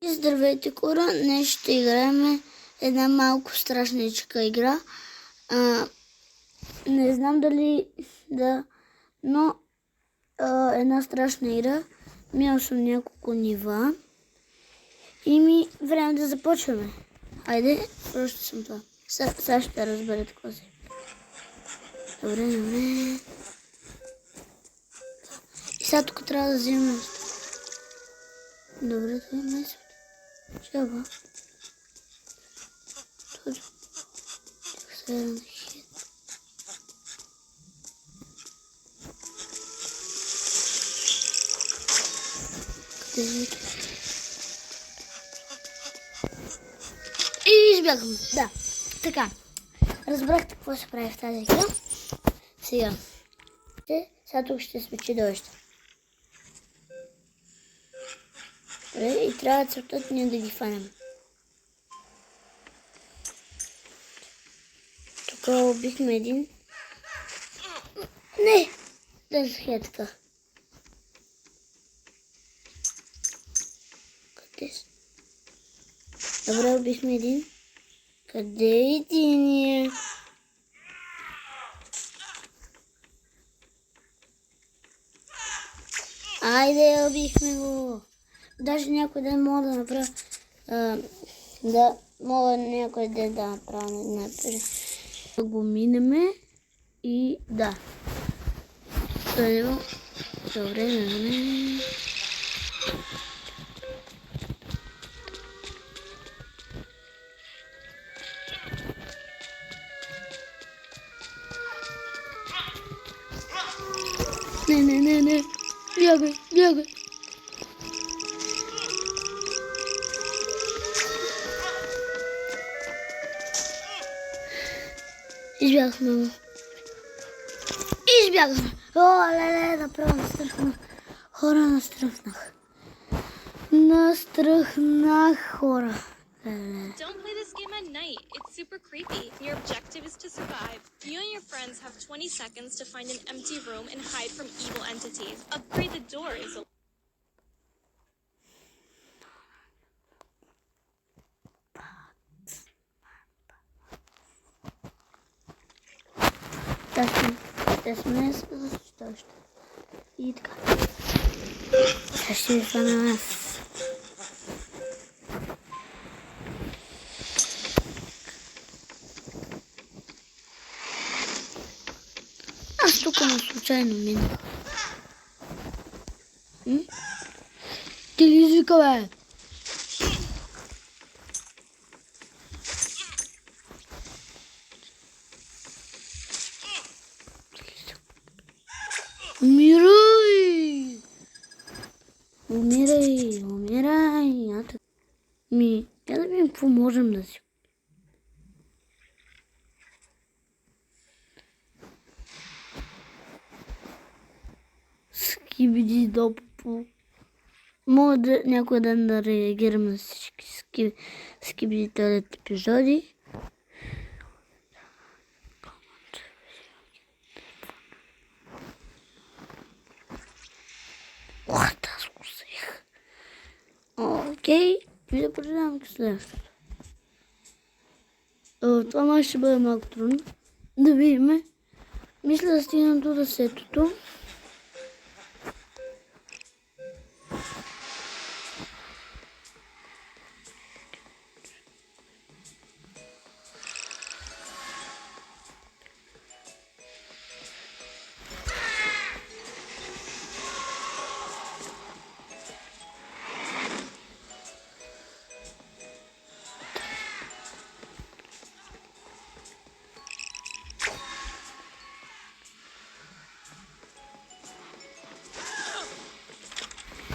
И здравейте, хора! Днес ще играем една малко страшничка игра. Не знам дали да... Но една страшна игра. Минал съм няколко нива. И време да започваме. Хайде, просто съм това. Сега ще разберете какво си. Добре. И сега тук трябва да вземем нещо. Добре, това е месец. Чаба. Точно. Сега на хит. Къде е? И избягам. Да. Така. Разбрахте какво се прави в тази игра. Сега тук ще спечи дождь. Добре, и трябва да целта ние да ги фанем. Тук убихме един. Не! Държах я така. Къде са? Добре, убихме един. Къде е единия? Айде, убихме го. Даже някой ден мога да направя... някой ден да направя напред. Да го минеме и да. Добре. Не. Бягай. Избягахме му. О, леле, направо настръхнах. Хора, настръхнах, хора. Don't play this game at night. It's super creepy. Your objective is to survive. You and your friends have 20 seconds to find an empty room and hide from evil entities. Upgrade the doors. Те сме също. И така. Ще ви фана аз. Аз тук на случайно минах. Ти ли извика, бе? Умирай! Я да видим какво можем да си. Скибиди допо. Мога да някой ден да реагирам на всички скибиди телет епизоди. Аз го взех. Окей, и да продължавам към следващото. Това май ще бъде малко трудно. Да видим. Мисля да стигнем до десетото.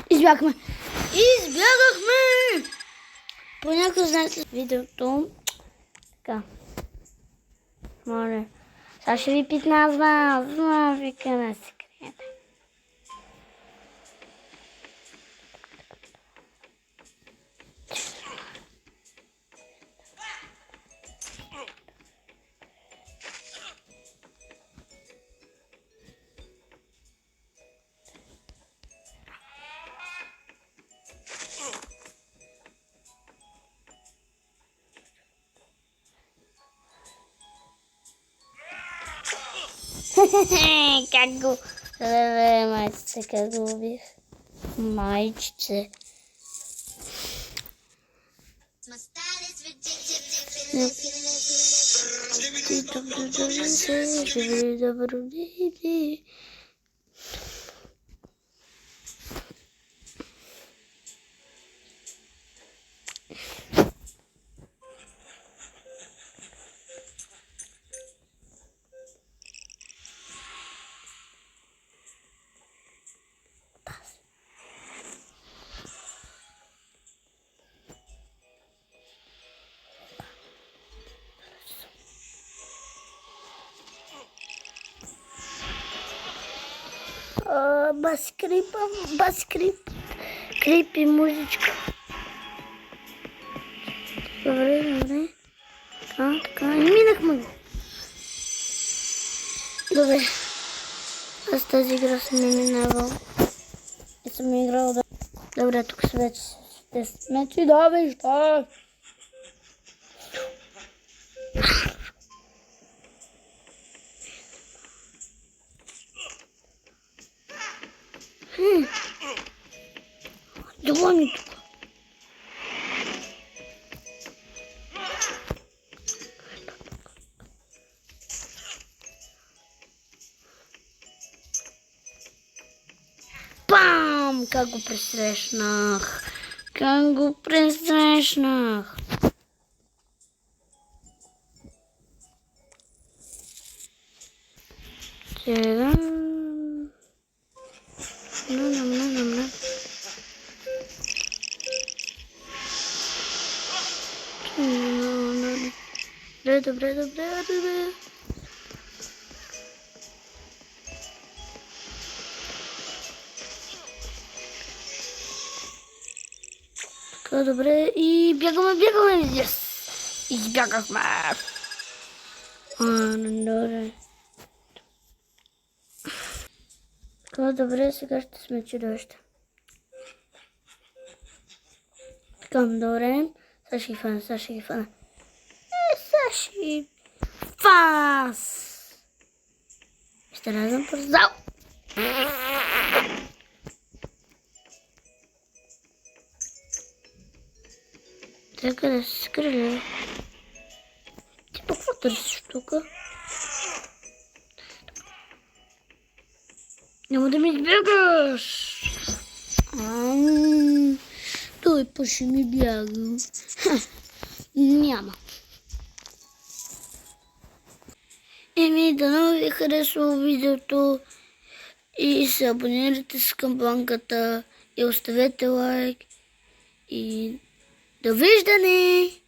Избягахме! По някакъв знаете видеото. Така. Моля. Сега ще ви питна вика на секрета. Как го... Леле, майчице, как го убих. Майчице. Ти добро се, живи добро биби. Бас крип. Крипи музичка. Добре. Така. И минахме го. Добре. Аз тази игра съм минавал. И съм играл да... Добре, тук вече сме чудовища. Доволни тук. Пам! Как го пресрещнах. Сега... Не. Добре. Така, добре. И бягаме. Yes! Избягахме. Добре. Така, добре, сега ще сме чудовища. Така, добре. Сега ще ги фана. Сега ще ги фас! Ще разъм прозал. Така да се скриля. Ти пък какво търсиш тук? Няма да ми избягаш! Той пък ще ми бяга. Няма. Дано ви харесва видеото и се абонирайте с камбанката и оставете лайк и довиждане!